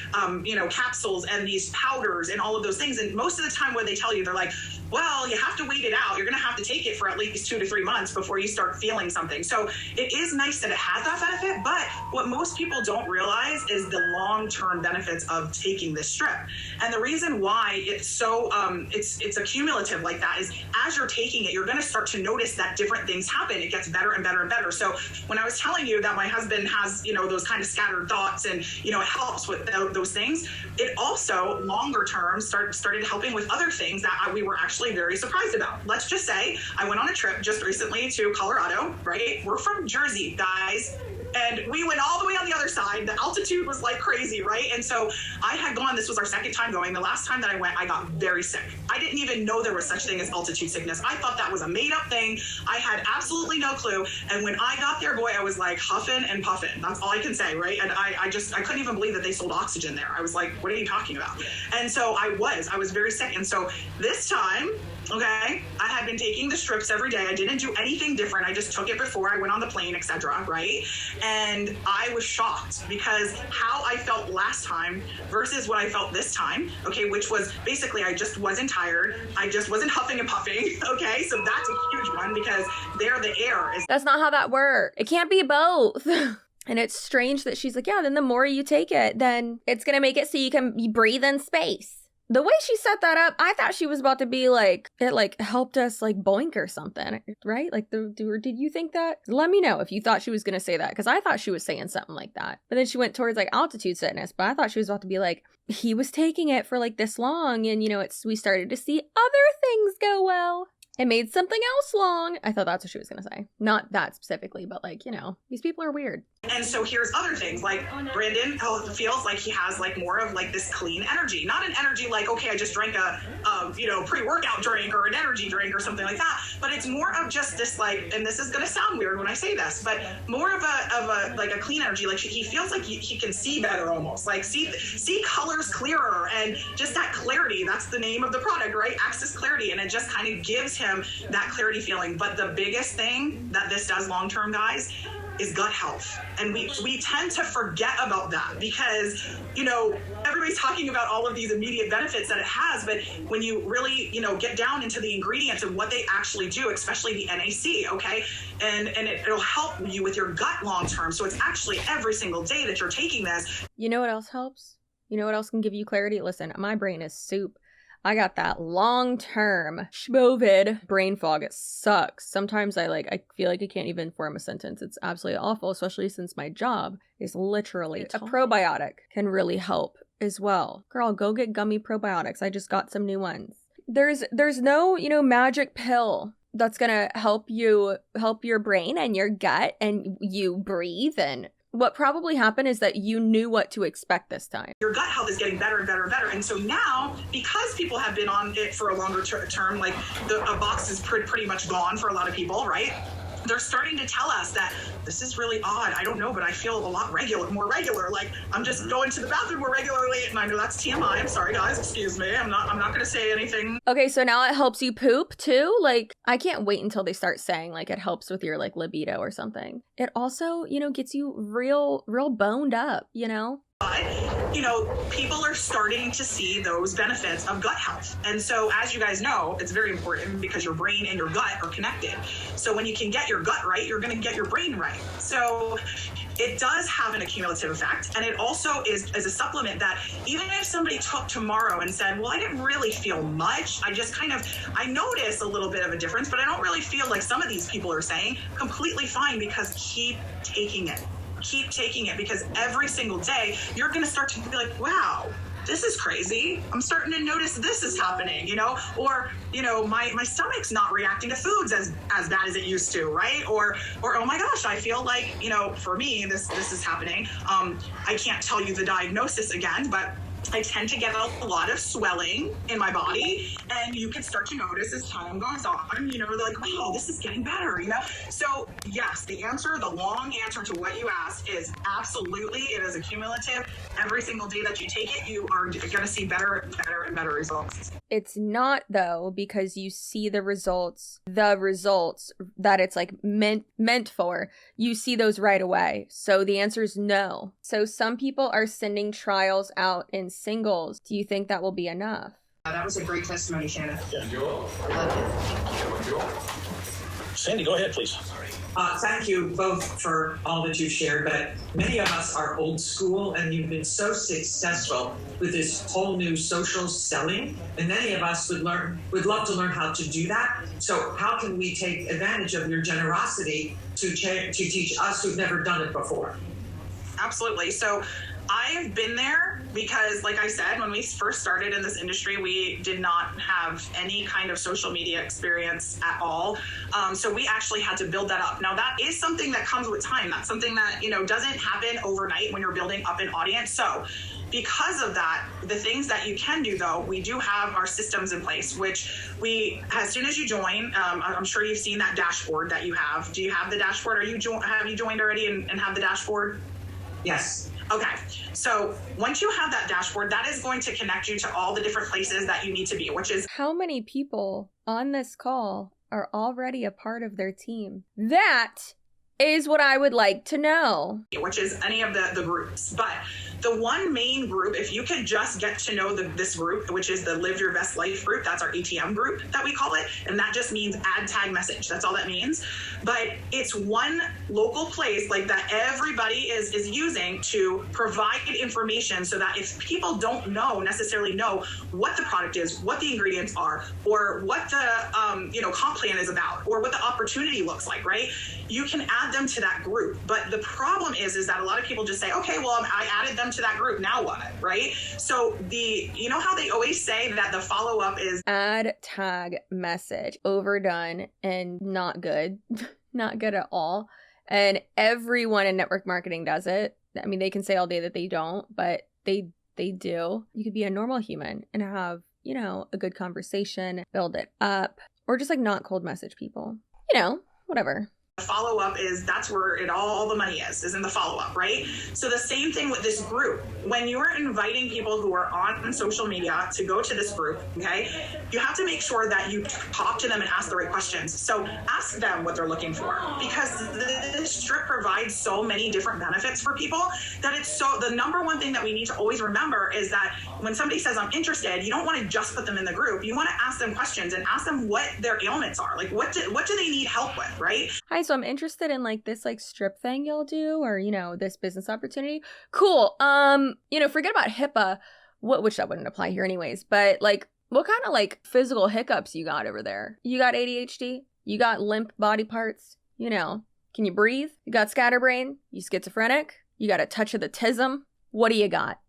capsules and these powders and all of those things, and most of the time what they tell you, they're like, well, you have to wait it out. You're going to have to take it for at least 2 to 3 months before you start feeling something. So it is nice that it has that benefit, but what most people don't realize is the long-term benefits of taking this strip. And the reason why it's so it's a cumulative like that is, as you're taking it, you're going to start to notice that different things happen. It gets better and better and better. So when I was telling you that my husband has those kind of scattered thoughts, and it helps with those things, it also longer term started helping with other things that we were actually very surprised about. Let's just say I went on a trip just recently to Colorado, right? We're from Jersey, guys. And we went all the way on the other side. The altitude was like crazy, right? And so I had gone, this was our second time going. The last time that I went, I got very sick. I didn't even know there was such thing as altitude sickness. I thought that was a made up thing. I had absolutely no clue. And when I got there, boy, I was like huffing and puffing. That's all I can say, right? And I couldn't even believe that they sold oxygen there. I was like, what are you talking about? And so I was very sick. And so this time, okay, I had been taking the strips every day. I didn't do anything different. I just took it before I went on the plane, etc., right? And I was shocked, because how I felt last time versus what I felt this time, okay, which was basically I just wasn't tired. I just wasn't huffing and puffing, okay? So that's a huge one, because there the air is... That's not how that works. It can't be both. And it's strange that she's like, yeah, then the more you take it, then it's going to make it so you can breathe in space. The way she set that up, I thought she was about to be like, it like helped us like boink or something, right? Like, did you think that? Let me know if you thought she was going to say that, because I thought she was saying something like that. But then she went towards like altitude sickness, but I thought she was about to be like, he was taking it for like this long, and you know, we started to see other things go well. It made something else long. I thought that's what she was going to say. Not that specifically, but like, you know, these people are weird. And so here's other things, like Brandon feels like he has like more of like this clean energy, not an energy like, okay, I just drank a pre-workout drink or an energy drink or something like that, but it's more of just this like, and this is going to sound weird when I say this, but more of a like a clean energy. Like he feels like he can see better almost, like see colors clearer, and just that clarity. That's the name of the product, right? Access clarity. And it just kind of gives him that clarity feeling. But the biggest thing that this does long-term, guys, is gut health. And we tend to forget about that because, you know, everybody's talking about all of these immediate benefits that it has, but when you really, you know, get down into the ingredients and what they actually do, especially the NAC, okay, and it'll help you with your gut long term. So it's actually every single day that you're taking this. You know what else helps? You know what else can give you clarity? Listen, my brain is soup. I got that long-term schmovid brain fog. It sucks. Sometimes I feel like I can't even form a sentence. It's absolutely awful, especially since my job is literally a probiotic can really help as well. Girl, go get gummy probiotics. I just got some new ones. There's no, you know, magic pill that's gonna help your brain and your gut and you breathe. And what probably happened is that you knew what to expect this time. Your gut health is getting better and better and better. And so now, because people have been on it for a longer term, like a box is pretty much gone for a lot of people, right? They're starting to tell us that this is really odd. I don't know, but I feel a lot more regular. Like I'm just going to the bathroom more regularly. And I know that's TMI. I'm sorry, guys. Excuse me. I'm not going to say anything. Okay, so now it helps you poop too. Like I can't wait until they start saying like it helps with your like libido or something. It also, you know, gets you real boned up, you know? But, you know, people are starting to see those benefits of gut health. And so, as you guys know, it's very important because your brain and your gut are connected. So when you can get your gut right, you're going to get your brain right. So it does have an accumulative effect. And it also is a supplement that even if somebody took tomorrow and said, well, I didn't really feel much. I noticed a little bit of a difference, but I don't really feel like some of these people are saying, completely fine, because keep taking it. Keep taking it, because every single day you're going to start to be like, wow, this is crazy. I'm starting to notice this is happening, you know, or, you know, my stomach's not reacting to foods as bad as it used to, right? Or, oh my gosh, I feel like, you know, for me, this is happening. I can't tell you the diagnosis again, but I tend to get a lot of swelling in my body, and you can start to notice as time goes on, you know, like, wow, this is getting better, you know? So yes, the long answer to what you asked is absolutely, it is accumulative. Every single day that you take it, you are going to see better and better results. It's not though, because you see the results that it's like meant for. You see those right away. So the answer is no. So some people are sending trials out in singles. Do you think that will be enough? That was a great testimony, Shanna. Sandy, go ahead, please. Thank you both for all that you've shared, but many of us are old school, and you've been so successful with this whole new social selling, and many of us would love to learn how to do that. So how can we take advantage of your generosity to teach us who've never done it before? Absolutely. So I've been there because, like I said, when we first started in this industry, we did not have any kind of social media experience at all. So we actually had to build that up. Now, that is something that comes with time. That's something that, you know, doesn't happen overnight when you're building up an audience. So because of that, the things that you can do, though, we do have our systems in place, which as soon as you join, I'm sure you've seen that dashboard that you have. Do you have the dashboard? Have you joined already and have the dashboard? Yes. Okay, so once you have that dashboard, that is going to connect you to all the different places that you need to be, which is... How many people on this call are already a part of their team? That is what I would like to know. Which is any of the groups. But The one main group, if you could just get to know this group, which is the Live Your Best Life group, that's our ATM group that we call it. And that just means add tag message. That's all that means. But it's one local place like that everybody is using to provide information so that if people don't necessarily know what the product is, what the ingredients are, or what the comp plan is about, or what the opportunity looks like, right? You can add them to that group. But the problem is that a lot of people just say, okay, well, I added them to that group, now what, right? So you know how they always say that the follow-up is add tag message, overdone and not good. Not good at all. And everyone in network marketing does it. I mean, they can say all day that they don't, but they do. You could be a normal human and have, a good conversation, build it up, or just like not cold message people, whatever. follow-up that's where all the money is in the follow-up, right? So the same thing with this group. When you're inviting people who are on social media to go to this group, okay, you have to make sure that you talk to them and ask the right questions. So ask them what they're looking for, because this strip provides so many different benefits for people that the number one thing that we need to always remember is that when somebody says I'm interested, you don't want to just put them in the group. You want to ask them questions and ask them what their ailments are. Like what do they need help with, right? Hi, so I'm interested in this strip thing y'all do, or this business opportunity. Cool. Forget about HIPAA, which that wouldn't apply here anyways, but what kind of physical hiccups you got over there? You got ADHD? You got limp body parts? Can you breathe? You got scatterbrain? You schizophrenic? You got a touch of the tism? What do you got?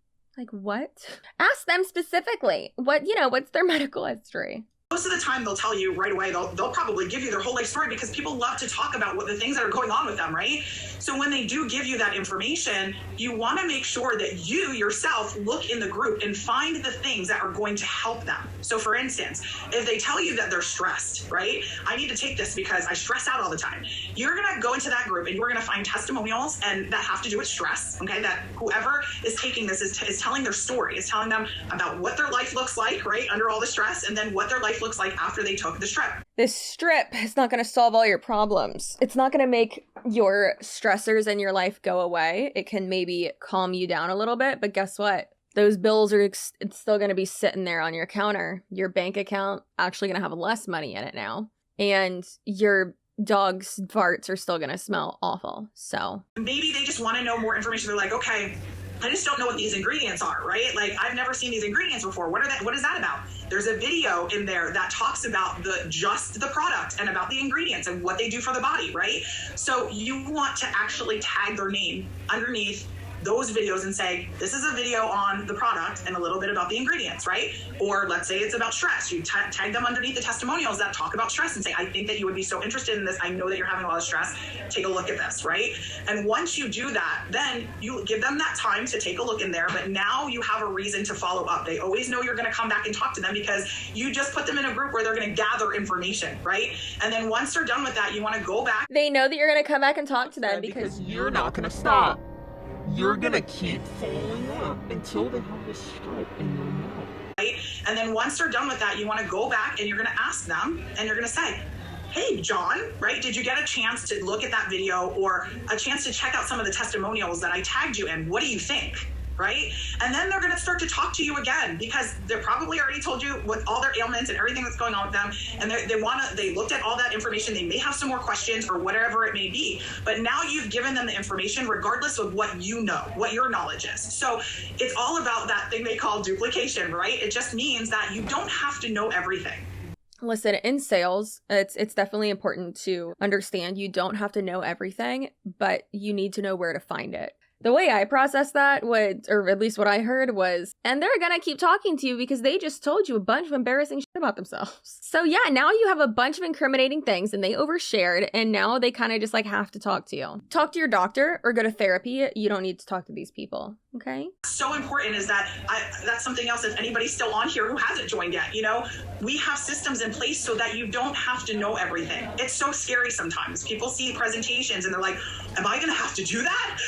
What? Ask them specifically. What's their medical history? Most of the time, they'll tell you right away, they'll probably give you their whole life story, because people love to talk about what the things that are going on with them, right? So when they do give you that information, you want to make sure that you yourself look in the group and find the things that are going to help them. So for instance, if they tell you that they're stressed, right? I need to take this because I stress out all the time. You're going to go into that group and you're going to find testimonials and that have to do with stress, okay? That whoever is taking this is telling their story, is telling them about what their life looks like, right? Under all the stress, and then what their life looks like after they took the strip. This strip is not going to solve all your problems. It's not going to make your stressors in your life go away. It can maybe calm you down a little bit, but guess what? Those bills are it's still going to be sitting there on your counter. Your bank account actually going to have less money in it now. And your dog's farts are still going to smell awful. So maybe they just want to know more information. They're like, okay, I just don't know what these ingredients are, right? I've never seen these ingredients before. What is that about? There's a video in there that talks about just the product and about the ingredients and what they do for the body, right? So you want to actually tag their name underneath those videos and say, this is a video on the product and a little bit about the ingredients, right? Or let's say it's about stress. You tag them underneath the testimonials that talk about stress and say, I think that you would be so interested in this. I know that you're having a lot of stress. Take a look at this, right? And once you do that, then you give them that time to take a look in there, but now you have a reason to follow up. They always know you're going to come back and talk to them because you just put them in a group where they're going to gather information, right? And then once they're done with that, you want to go back. They know that you're going to come back and talk to them because you're not going to stop. You're gonna keep following up until they have a strip in your mouth. Right? And then once they're done with that, you want to go back and you're going to ask them and you're going to say, hey, John, right? Did you get a chance to look at that video or a chance to check out some of the testimonials that I tagged you in? What do you think? Right? And then they're going to start to talk to you again because they're probably already told you what all their ailments and everything that's going on with them. And they looked at all that information. They may have some more questions or whatever it may be, but now you've given them the information regardless of what you know, what your knowledge is. So it's all about that thing they call duplication, right? It just means that you don't have to know everything. Listen, in sales, it's definitely important to understand you don't have to know everything, but you need to know where to find it. The way I processed that or at least what I heard was, and they're gonna keep talking to you because they just told you a bunch of embarrassing shit about themselves. So yeah, now you have a bunch of incriminating things and they overshared and now they kind of just have to talk to you. Talk to your doctor or go to therapy. You don't need to talk to these people, okay? So important is that that's something else if anybody's still on here who hasn't joined yet, we have systems in place so that you don't have to know everything. It's so scary sometimes. People see presentations and they're like, am I gonna have to do that?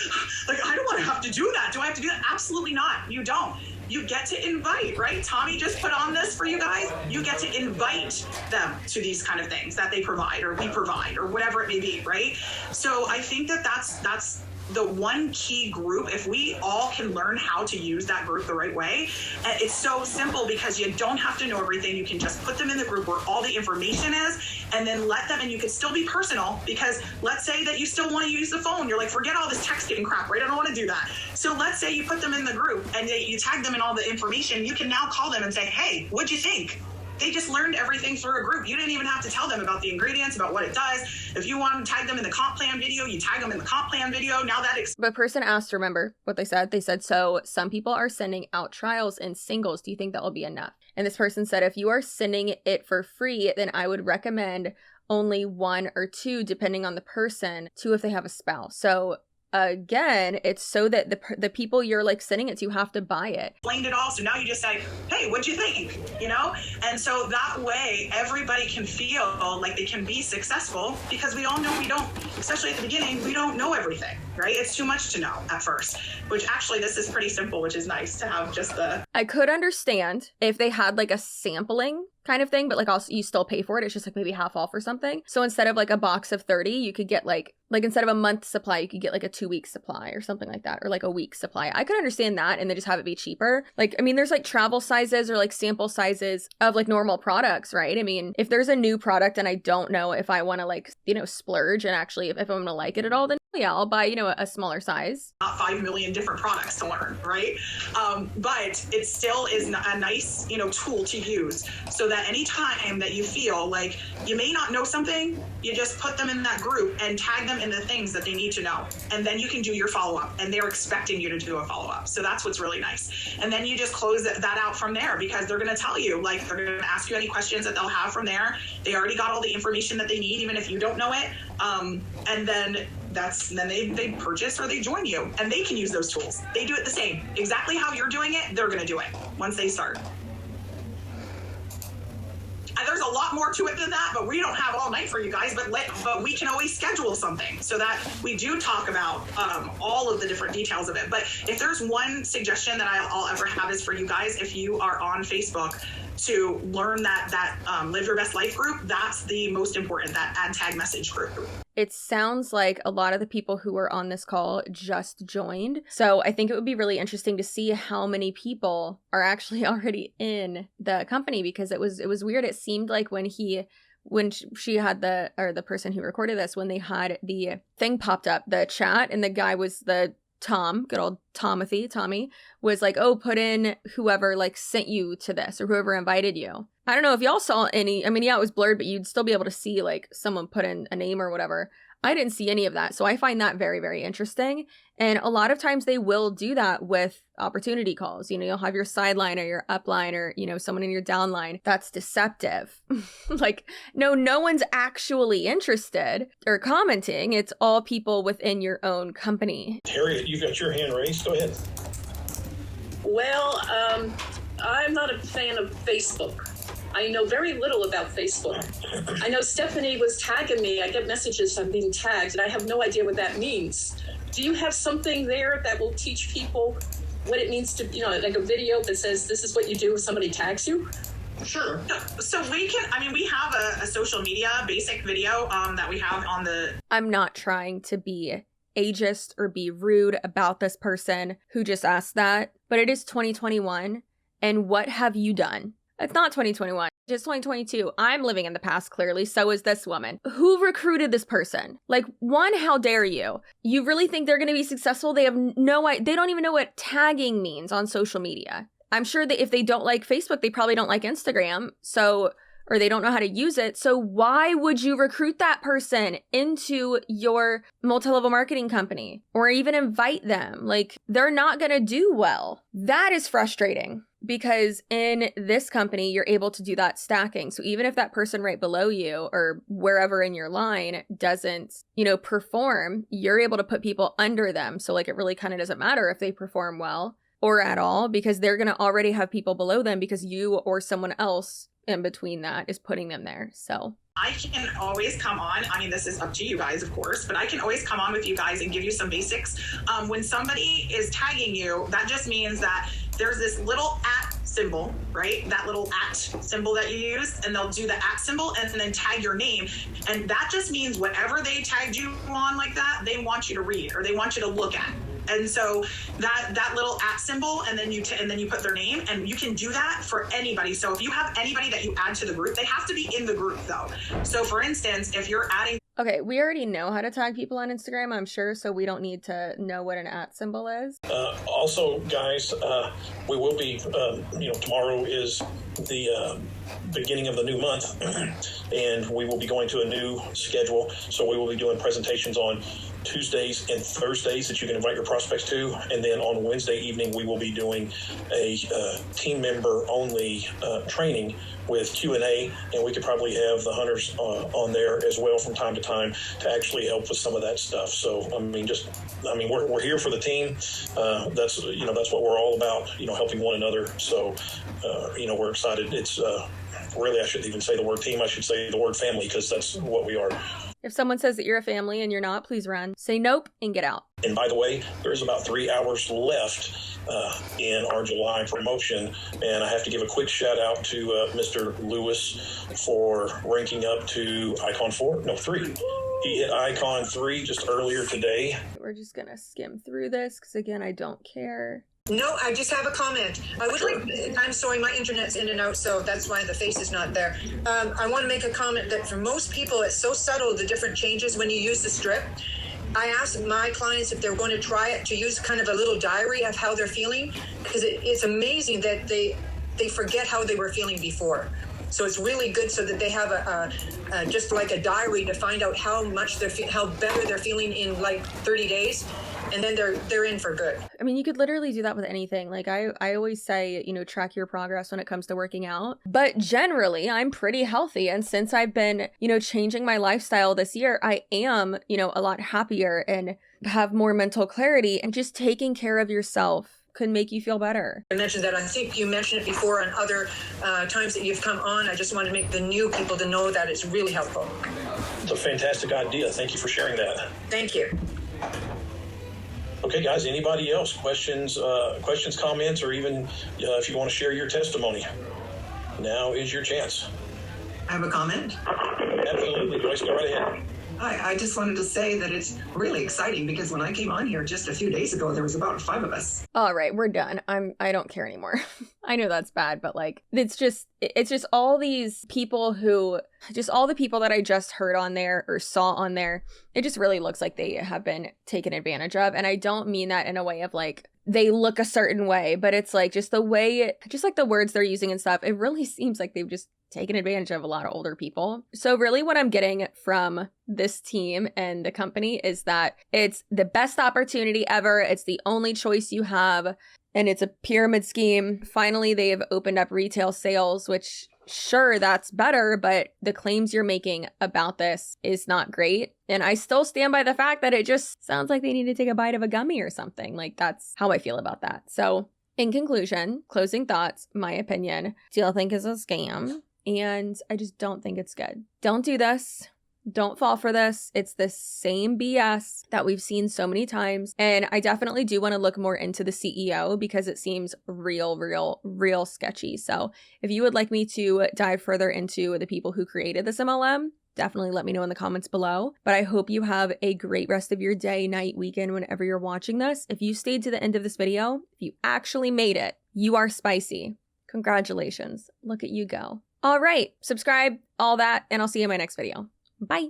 I don't want to have to do that. Do I have to do that? Absolutely not. You don't. You get to invite, right? Tommy just put on this for you guys. You get to invite them to these kind of things that they provide or we provide or whatever it may be, right? So I think that's the one key group. If we all can learn how to use that group the right way, and it's so simple because you don't have to know everything. You can just put them in the group where all the information is, and then let them, and you can still be personal, because let's say that you still want to use the phone. You're like, forget all this texting crap, right? I don't want to do that. So let's say you put them in the group and you tag them in all the information. You can now call them and say, hey, what'd you think? They just learned everything through a group. You didn't even have to tell them about the ingredients, about what it does. If you want to tag them in the comp plan video, you tag them in the comp plan video. Now that But person asked, remember what they said? They said, so some people are sending out trials in singles. Do you think that will be enough? And this person said, if you are sending it for free, then I would recommend only 1 or 2, depending on the person, 2 if they have a spouse. So again, it's so that the people you're like sending it to have to buy it. Explained it all, so now you just say, hey, what'd you think? You know? And so that way everybody can feel like they can be successful, because we all know we don't, especially at the beginning, we don't know everything, right? It's too much to know at first, which actually this is pretty simple, which is nice to have just the... I could understand if they had like a sampling kind of thing, but like also you still pay for it. It's just like maybe half off or something. So instead of like a box of 30, you could get like instead of a month supply, you could get like a 2-week supply or something like that, or like a week supply. I could understand that, and then just have it be cheaper. Like, I mean, there's like travel sizes or like sample sizes of like normal products, right? I mean, if there's a new product and I don't know if I want to like, you know, splurge and actually if I'm going to like it at all, then yeah, I'll buy, you know, a smaller size. Not 5 million different products to learn, right? But it still is a nice, you know, tool to use, so that anytime that you feel like you may not know something, you just put them in that group and tag them in the things that they need to know. And then you can do your follow-up, and they're expecting you to do a follow-up. So that's what's really nice. And then you just close that out from there, because they're going to tell you, like, they're going to ask you any questions that they'll have from there. They already got all the information that they need, even if you don't know it. And then they purchase or they join you, and they can use those tools. They do it the same. Exactly how you're doing it, they're going to do it once they start. And there's a lot more to it than that, but we don't have all night for you guys, but we can always schedule something so that we do talk about all of the different details of it. But if there's one suggestion that I'll ever have is for you guys, if you are on Facebook, to learn that Live Your Best Life group, that's the most important, that add tag message group. It sounds like a lot of the people who were on this call just joined. So I think it would be really interesting to see how many people are actually already in the company, because it was weird. It seemed like when she had the person who recorded this, when they had the thing popped up, the chat, and the guy was good old Tommy was like, oh, put in whoever like sent you to this or whoever invited you. I don't know if y'all saw any. I mean, yeah, it was blurred, but you'd still be able to see like someone put in a name or whatever. I didn't see any of that. So I find that very, very interesting. And a lot of times they will do that with opportunity calls. You know, you'll have your sideline or your upline or, you know, someone in your downline. That's deceptive. Like, no one's actually interested or commenting. It's all people within your own company. Harriet, you've got your hand raised. Go ahead. Well, I'm not a fan of Facebook. I know very little about Facebook. I know Stephanie was tagging me. I get messages I'm being tagged, and I have no idea what that means. Do you have something there that will teach people what it means to, you know, like a video that says this is what you do if somebody tags you? Sure. So we have a social media basic video that we have on the... I'm not trying to be ageist or be rude about this person who just asked that, but it is 2021, and what have you done? It's not 2021. It's 2022. I'm living in the past, clearly. So is this woman. Who recruited this person? Like, one, how dare you? You really think they're going to be successful? They have no idea. They don't even know what tagging means on social media. I'm sure that if they don't like Facebook, they probably don't like Instagram. So, or they don't know how to use it. So why would you recruit that person into your multi-level marketing company or even invite them? Like, they're not going to do well. That is frustrating. Because in this company, you're able to do that stacking. So even if that person right below you or wherever in your line doesn't, you know, perform, you're able to put people under them. So like it really kind of doesn't matter if they perform well or at all, because they're going to already have people below them because you or someone else in between that is putting them there. So I can always come on. I mean, this is up to you guys, of course, but I can always come on with you guys and give you some basics. When somebody is tagging you, that just means that there's this little symbol, right? That little at symbol that you use, and they'll do the at symbol and then tag your name. And that just means whatever they tagged you on like that, they want you to read or they want you to look at. And so that little at symbol, and then you put their name, and you can do that for anybody. So if you have anybody that you add to the group, they have to be in the group though. So for instance, if you're adding. Okay, we already know how to tag people on Instagram, I'm sure, so we don't need to know what an at symbol is. Also, guys, we will be, tomorrow is the beginning of the new month, and we will be going to a new schedule. So we will be doing presentations on Tuesdays and Thursdays that you can invite your prospects to. And then on Wednesday evening, we will be doing a team member only training with Q&A, and we could probably have the hunters on there as well from time to time to actually help with some of that stuff. So, we're here for the team. That's what we're all about, helping one another. So, we're excited. It's really, I shouldn't even say the word team. I should say the word family, because that's what we are. If someone says that you're a family and you're not, please run. Say nope and get out. And by the way, there's about 3 hours left in our July promotion. And I have to give a quick shout out to Mr. Lewis for ranking up to Icon 3. He hit Icon 3 just earlier today. We're just going to skim through this because, again, I don't care. No, I just have a comment. I would like, I'm sorry, my internet's in and out, so that's why the face is not there. I want to make a comment that for most people, it's so subtle, the different changes when you use the strip. I ask my clients if they're going to try it, to use kind of a little diary of how they're feeling, because it's amazing that they forget how they were feeling before. So it's really good so that they have a just like a diary to find out how much how better they're feeling in like 30 days. And then they're in for good. I mean, you could literally do that with anything. Like I always say, track your progress when it comes to working out. But generally, I'm pretty healthy. And since I've been, changing my lifestyle this year, I am, a lot happier and have more mental clarity, and just taking care of yourself could make you feel better. I mentioned that. I think you mentioned it before on other times that you've come on. I just want to make the new people to know that it's really helpful. It's a fantastic idea. Thank you for sharing that. Thank you. Okay, guys, anybody else? Questions, comments, or even if you want to share your testimony, now is your chance. I have a comment. Absolutely, Joyce, go right ahead. I just wanted to say that it's really exciting because when I came on here just a few days ago, there was about 5 of us. All right, we're done. I don't care anymore. I know that's bad, but it's just all these people all the people that I just heard on there or saw on there. It just really looks like they have been taken advantage of. And I don't mean that in a way of they look a certain way, but it's just the way, just like the words they're using and stuff. It really seems like they've just taken advantage of a lot of older people. So really what I'm getting from this team and the company is that it's the best opportunity ever. It's the only choice you have. And it's a pyramid scheme. Finally, they have opened up retail sales, which sure, that's better, but the claims you're making about this is not great. And I still stand by the fact that it just sounds like they need to take a bite of a gummy or something. That's how I feel about that. So in conclusion, closing thoughts, my opinion, still think is a scam. And I just don't think it's good. Don't do this. Don't fall for this. It's the same BS that we've seen so many times. And I definitely do want to look more into the CEO because it seems real sketchy. So if you would like me to dive further into the people who created this MLM, definitely let me know in the comments below. But I hope you have a great rest of your day, night, weekend, whenever you're watching this. If you stayed to the end of this video, if you actually made it, you are spicy. Congratulations. Look at you go. All right, subscribe, all that, and I'll see you in my next video. Bye.